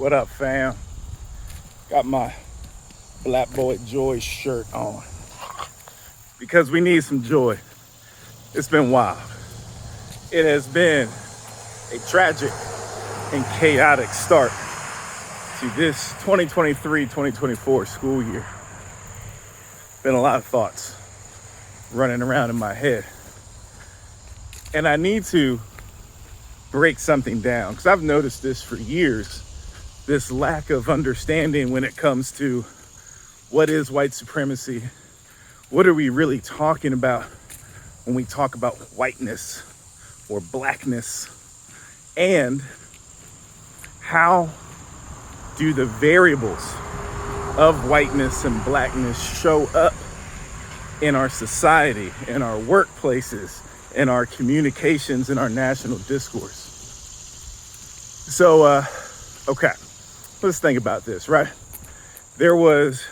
What up, fam? Got my Black Boy Joy shirt on because we need some joy. It's been wild. It has been a tragic and chaotic start to this 2023-2024 school year. Been a lot of thoughts running around in my head. And I need to break something down because I've noticed this for years, this lack of understanding when it comes to what is white supremacy. What are we really talking about when we talk about whiteness or blackness? And how do the variables of whiteness and blackness show up in our society, in our workplaces, in our communications, in our national discourse? So, okay, let's think about this, right? There was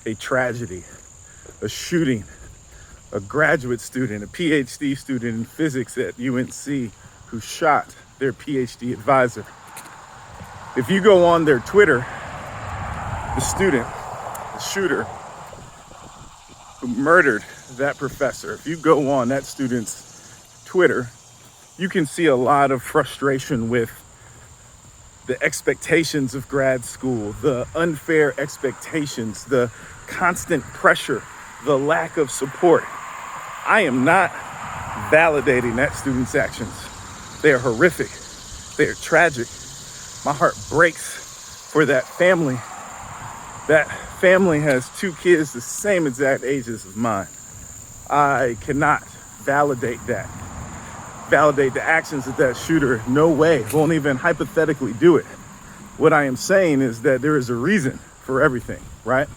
a tragedy, a shooting, a graduate student, a PhD student in physics at UNC who shot their PhD advisor. If you go on their Twitter, the student, the shooter who murdered that professor, if you go on that student's Twitter, you can see a lot of frustration with the expectations of grad school, the unfair expectations, the constant pressure, the lack of support. I am not validating that student's actions. They are horrific. They are tragic. My heart breaks for that family. That family has two kids the same exact ages as mine. I cannot validate that. Validate the actions of that shooter. No way. Won't even hypothetically do it. What I am saying is that there is a reason for everything, right?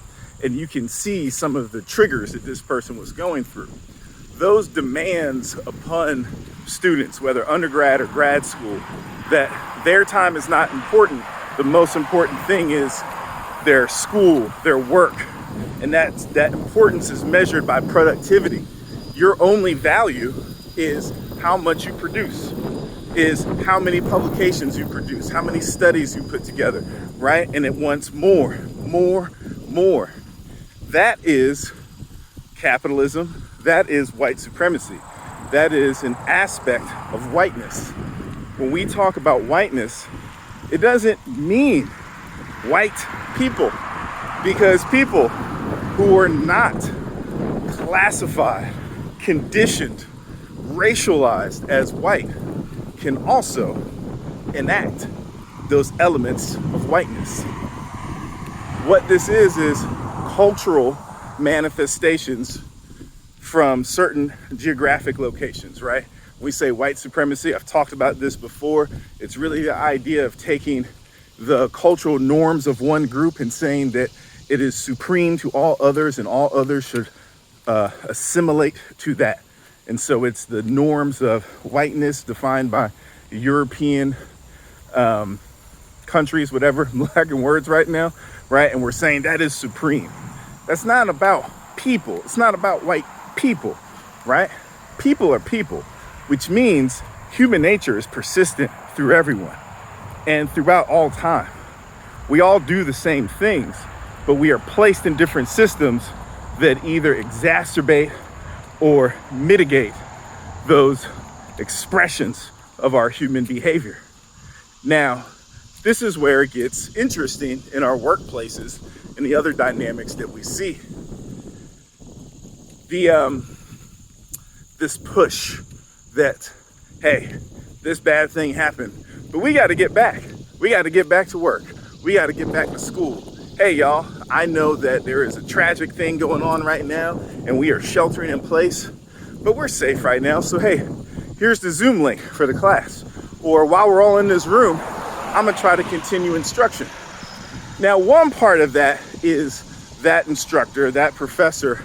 And you can see some of the triggers that this person was going through. Those demands upon students, whether undergrad or grad school, that their time is not important. The most important thing is their school, their work. And that importance is measured by productivity. Your only value is how much you produce, is how many publications you produce, how many studies you put together, right? And it wants more. That is capitalism. That is white supremacy. That is an aspect of whiteness. When we talk about whiteness, it doesn't mean white people, because people who are not classified, conditioned, racialized as white can also enact those elements of whiteness. What this is cultural manifestations from certain geographic locations, right? We say white supremacy. I've talked about this before. It's really the idea of taking the cultural norms of one group and saying that it is supreme to all others and all others should assimilate to that. And so it's the norms of whiteness defined by European countries, whatever, I'm lacking words right now, right? And we're saying that is supreme. That's not about people. It's not about white people, right? People are people, which means human nature is persistent through everyone and throughout all time. We all do the same things, but we are placed in different systems that either exacerbate or mitigate those expressions of our human behavior. Now, this is where it gets interesting in our workplaces and the other dynamics that we see. This push that, hey, this bad thing happened, but we got to get back. We got to get back to work. We got to get back to school. Hey, y'all, I know that there is a tragic thing going on right now and we are sheltering in place, but we're safe right now. So, hey, here's the Zoom link for the class. Or while we're all in this room, I'm gonna try to continue instruction. Now, one part of that is that instructor, that professor,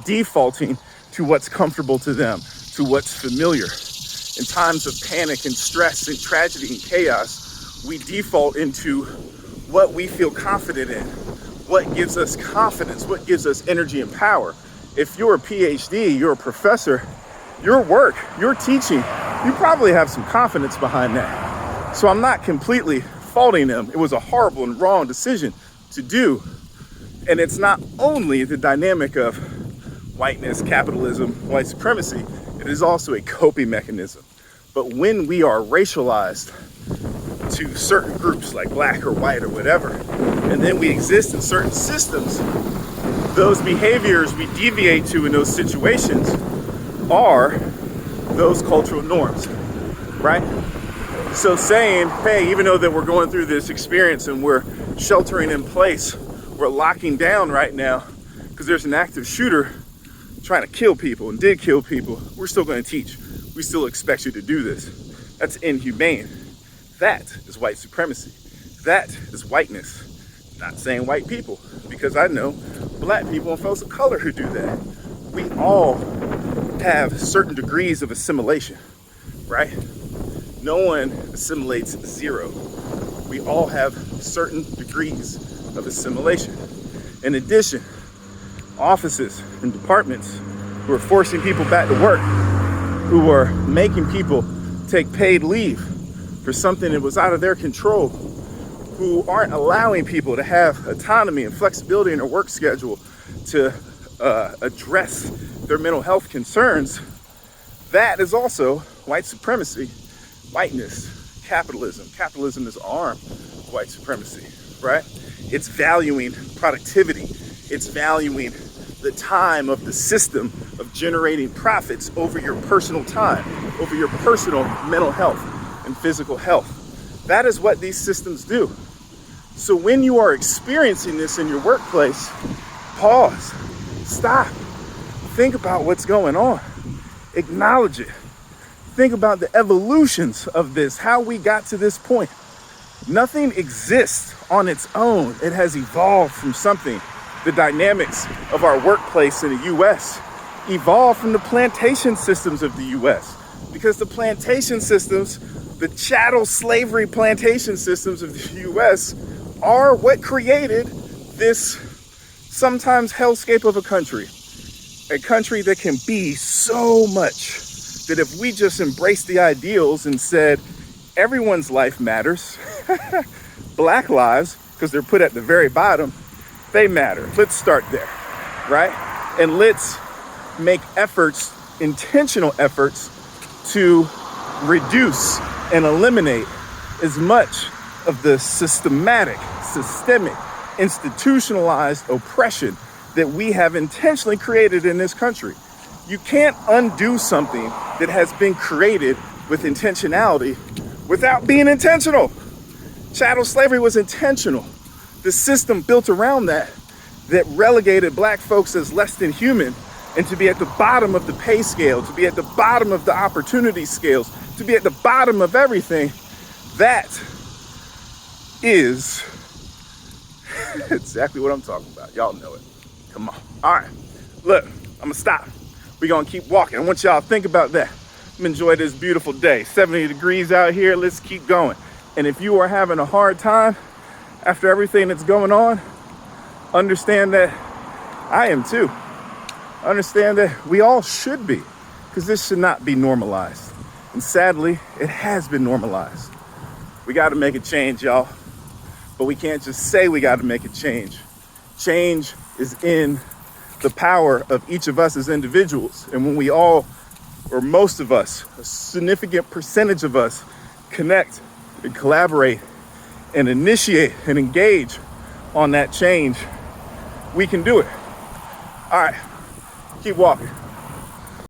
defaulting to what's comfortable to them, to what's familiar. In times of panic and stress and tragedy and chaos, we default into what we feel confident in, what gives us confidence, what gives us energy and power. If you're a PhD, you're a professor, your work, your teaching, you probably have some confidence behind that. So I'm not completely faulting them. It was a horrible and wrong decision to do. And it's not only the dynamic of whiteness, capitalism, white supremacy, it is also a coping mechanism. But when we are racialized to certain groups like black or white or whatever, and then we exist in certain systems, those behaviors we deviate to in those situations are those cultural norms, right? So saying, hey, even though that we're going through this experience and we're sheltering in place, we're locking down right now because there's an active shooter trying to kill people and did kill people, we're still going to teach. We still expect you to do this. That's inhumane. That is white supremacy. That is whiteness. Not saying white people, because I know black people and folks of color who do that. We all have certain degrees of assimilation, right? No one assimilates zero. We all have certain degrees of assimilation. In addition, offices and departments who are forcing people back to work, who are making people take paid leave for something that was out of their control, who aren't allowing people to have autonomy and flexibility in their work schedule to address their mental health concerns, that is also white supremacy, whiteness, capitalism. Capitalism is an arm of white supremacy, right? It's valuing productivity. It's valuing the time of the system of generating profits over your personal time, over your personal mental health and physical health. That is what these systems do. So when you are experiencing this in your workplace, pause, stop, think about what's going on, acknowledge it. Think about the evolutions of this, how we got to this point. Nothing exists on its own. It has evolved from something. The dynamics of our workplace in the US evolved from the plantation systems of the US, because the plantation systems, the chattel slavery plantation systems of the US are what created this sometimes hellscape of a country that can be so much that if we just embraced the ideals and said, everyone's life matters, black lives, because they're put at the very bottom, they matter. Let's start there, right? And let's make efforts, intentional efforts, to reduce and eliminate as much of the systemic, institutionalized oppression that we have intentionally created in this country. You can't undo something that has been created with intentionality without being intentional. Chattel slavery was intentional. The system built around that relegated black folks as less than human and to be at the bottom of the pay scale, to be at the bottom of the opportunity scales, to be at the bottom of everything, that is exactly what I'm talking about. Y'all know it. Come on. All right. Look, I'm going to stop. We're going to keep walking. I want y'all to think about that. Enjoy this beautiful day. 70 degrees out here. Let's keep going. And if you are having a hard time after everything that's going on, understand that I am too. Understand that we all should be, because this should not be normalized. And sadly, it has been normalized. We got to make a change, y'all. But we can't just say we got to make a change. Change is in the power of each of us as individuals. And when we all, or most of us, a significant percentage of us, connect and collaborate and initiate and engage on that change, we can do it. All right, keep walking.